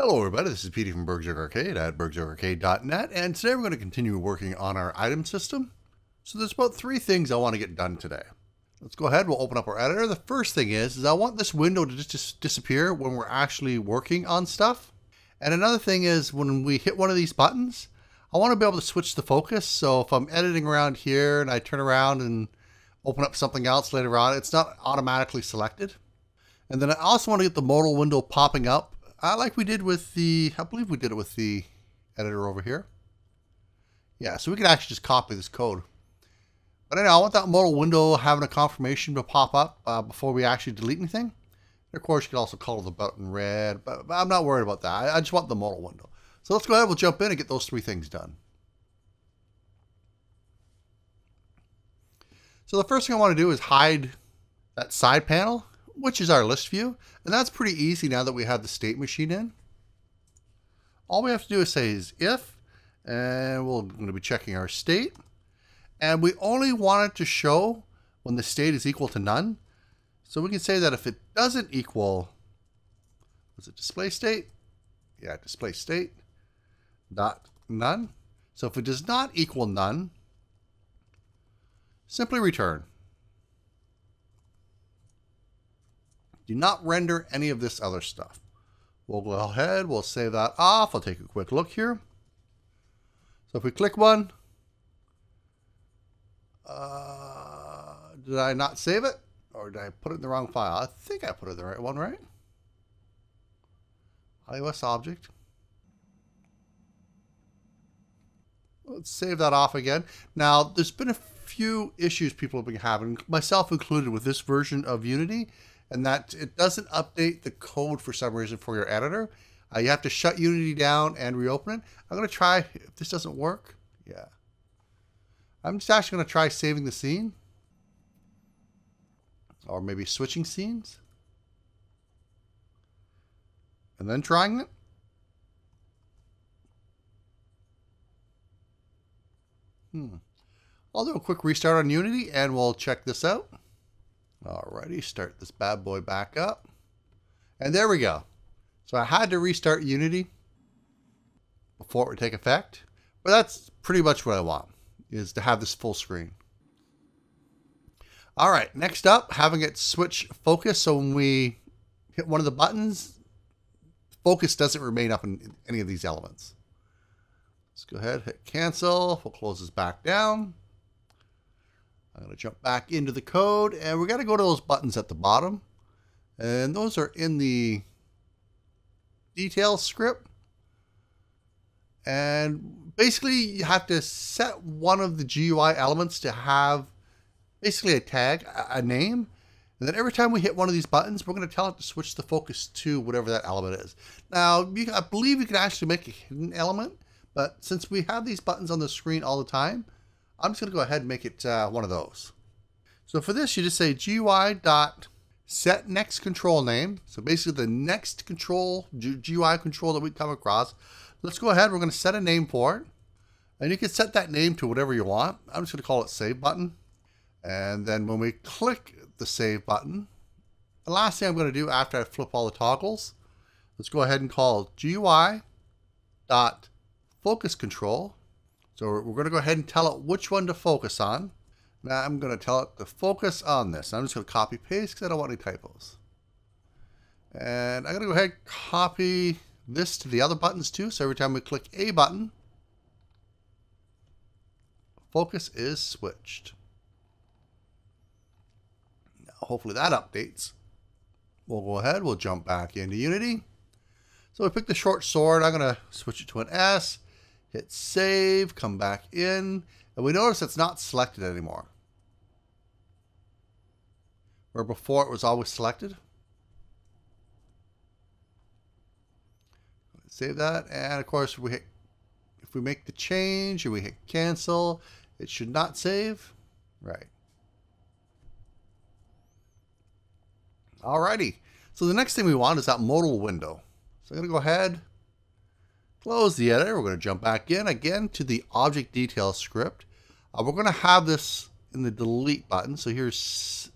Hello everybody, this is Petey from BurgZerg Arcade at BurgZergArcade.net, and today we're going to continue working on our item system. So there's about 3 things I want to get done today. Let's go ahead, we'll open up our editor. The first thing is I want this window to just disappear when we're actually working on stuff. And another thing is when we hit one of these buttons, I want to be able to switch the focus. So if I'm editing around here and I turn around and open up something else later on, it's not automatically selected. And then I also want to get the modal window popping up. Like we did with the, I believe we did it with the editor over here. Yeah, so we can actually just copy this code. But anyway, I want that modal window having a confirmation to pop up before we actually delete anything. And of course, you can also color the button red, but I'm not worried about that. I just want the modal window. So let's go ahead, we'll jump in and get those 3 things done. So the first thing I want to do is hide that side panel, which is our list view. And that's pretty easy now that we have the state machine in. All we have to do is say is if, and we're going to be checking our state. And we only want it to show when the state is equal to none. So we can say that if it doesn't equal, was it display state? Yeah, display state dot none. So if it does not equal none, simply return. Do not render any of this other stuff. We'll go ahead, we'll save that off. I'll take a quick look here. So if we click one, did I not save it? Or did I put it in the wrong file? I think I put it in the right one, right? iOS object. Let's save that off again. Now, there's been a few issues people have been having, myself included, with this version of Unity. And that it doesn't update the code for some reason for your editor. You have to shut Unity down and reopen it. I'm going to try, if this doesn't work, yeah. I'm just actually going to try saving the scene. Or maybe switching scenes. And then trying it. I'll do a quick restart on Unity and we'll check this out. Alrighty, start this bad boy back up. And there we go. So I had to restart Unity before it would take effect. But that's pretty much what I want, is to have this full screen. Alright, next up, having it switch focus. So when we hit one of the buttons, focus doesn't remain up in any of these elements. Let's go ahead, hit cancel. We'll close this back down. I'm going to jump back into the code, and we're going to go to those buttons at the bottom. And those are in the details script. And basically, you have to set one of the GUI elements to have basically a tag, a name. And then every time we hit one of these buttons, we're going to tell it to switch the focus to whatever that element is. Now, I believe you can actually make a hidden element, but since we have these buttons on the screen all the time, I'm just going to go ahead and make it one of those. So for this, you just say GUI.set next control name. So basically the next control, GUI control that we come across. Let's go ahead. We're going to set a name for it. And you can set that name to whatever you want. I'm just going to call it save button. And then when we click the save button, the last thing I'm going to do after I flip all the toggles, let's go ahead and call GUI.focus control. So we're going to go ahead and tell it which one to focus on. Now I'm going to tell it to focus on this. I'm just going to copy paste because I don't want any typos. And I'm going to go ahead and copy this to the other buttons too. So every time we click a button, focus is switched. Now hopefully that updates. We'll go ahead. We'll jump back into Unity. So we pick the short sword. I'm going to switch it to an S. Hit save, come back in, and we notice it's not selected anymore. Where before it was always selected. Save that, and of course if we make the change and we hit cancel, it should not save. Right. Alrighty. So the next thing we want is that modal window. So I'm going to go ahead. Close the editor. We're going to jump back in again to the object details script. We're going to have this in the delete button. So here's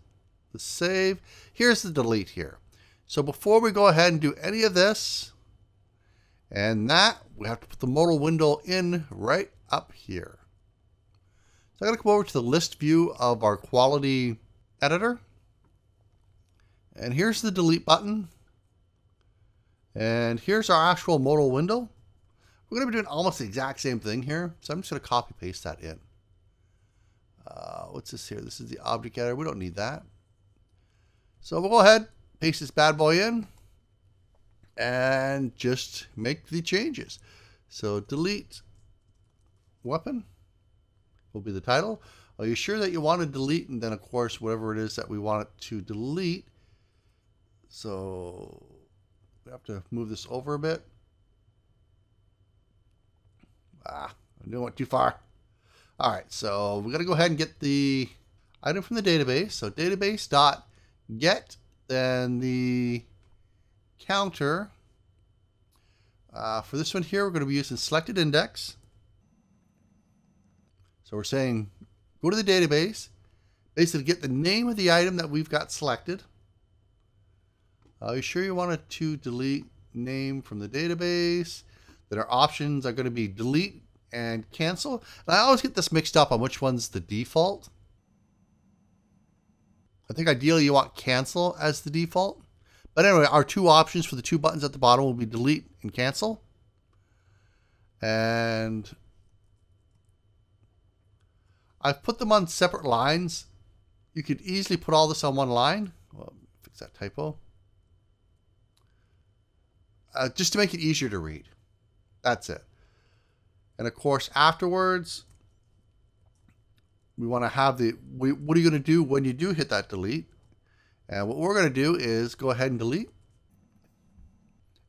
the save. Here's the delete here. So before we go ahead and do any of this, And that, we have to put the modal window in right up here. So I'm going to come over to the list view of our quality editor. And here's the delete button. And here's our actual modal window. We're going to be doing almost the exact same thing here. So I'm just going to copy paste that in. What's this here? This is the object editor. We don't need that. So we'll go ahead, paste this bad boy in, and just make the changes. So delete weapon will be the title. Are you sure that you want to delete? And then of course, whatever it is that we want it to delete. So we have to move this over a bit. I knew it went too far. All right, so we're going to go ahead and get the item from the database. So database.get, then the counter. For this one here, we're going to be using selected index. So we're saying go to the database, basically get the name of the item that we've got selected. Are you sure you wanted to delete name from the database? Then our options are going to be delete and cancel. And I always get this mixed up on which one's the default. I think ideally you want cancel as the default. But anyway, our two options for the two buttons at the bottom will be delete and cancel. And I've put them on separate lines. You could easily put all this on one line. Well, fix that typo. Just to make it easier to read. That's it. And of course, afterwards, we want to have the, what are you going to do when you do hit that delete? And what we're going to do is go ahead and delete.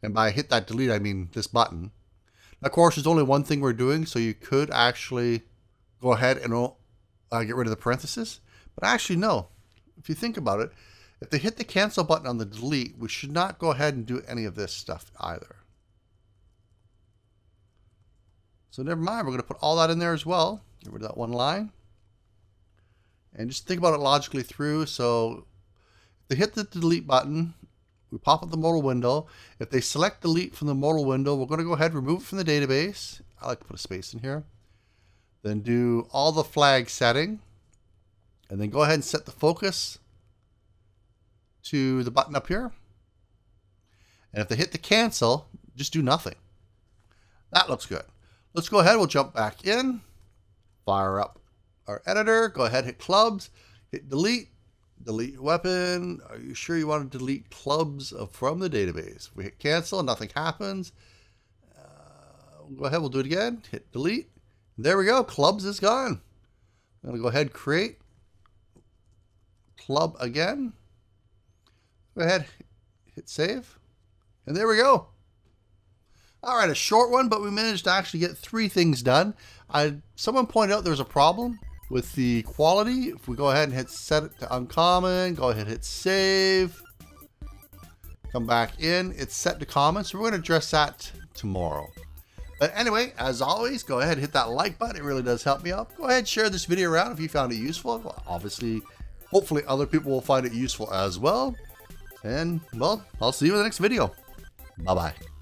And by hit that delete, I mean this button. Of course, there's only one thing we're doing, so you could actually go ahead and get rid of the parentheses. But actually, no. If you think about it, if they hit the cancel button on the delete, we should not go ahead and do any of this stuff either. So never mind, we're going to put all that in there as well. Get rid of that one line. And just think about it logically through. So if they hit the delete button, we pop up the modal window. If they select delete from the modal window, we're going to go ahead and remove it from the database. I like to put a space in here. Then do all the flag setting. And then go ahead and set the focus to the button up here. And if they hit the cancel, just do nothing. That looks good. Let's go ahead. We'll jump back in, fire up our editor, go ahead, hit clubs, hit delete, delete weapon. Are you sure you want to delete clubs from the database? If we hit cancel, nothing happens. Go ahead, we'll do it again, hit delete. There we go, clubs is gone. I'm going to go ahead, create club again. Go ahead, hit save. And there we go. All right, a short one, but we managed to actually get 3 things done. Someone pointed out there's a problem with the quality. If we go ahead and hit set it to uncommon, go ahead and hit save. Come back in, it's set to common, so we're going to address that tomorrow. But anyway, as always, go ahead and hit that like button. It really does help me out. Go ahead and share this video around if you found it useful. Well, obviously, hopefully other people will find it useful as well. And, well, I'll see you in the next video. Bye-bye.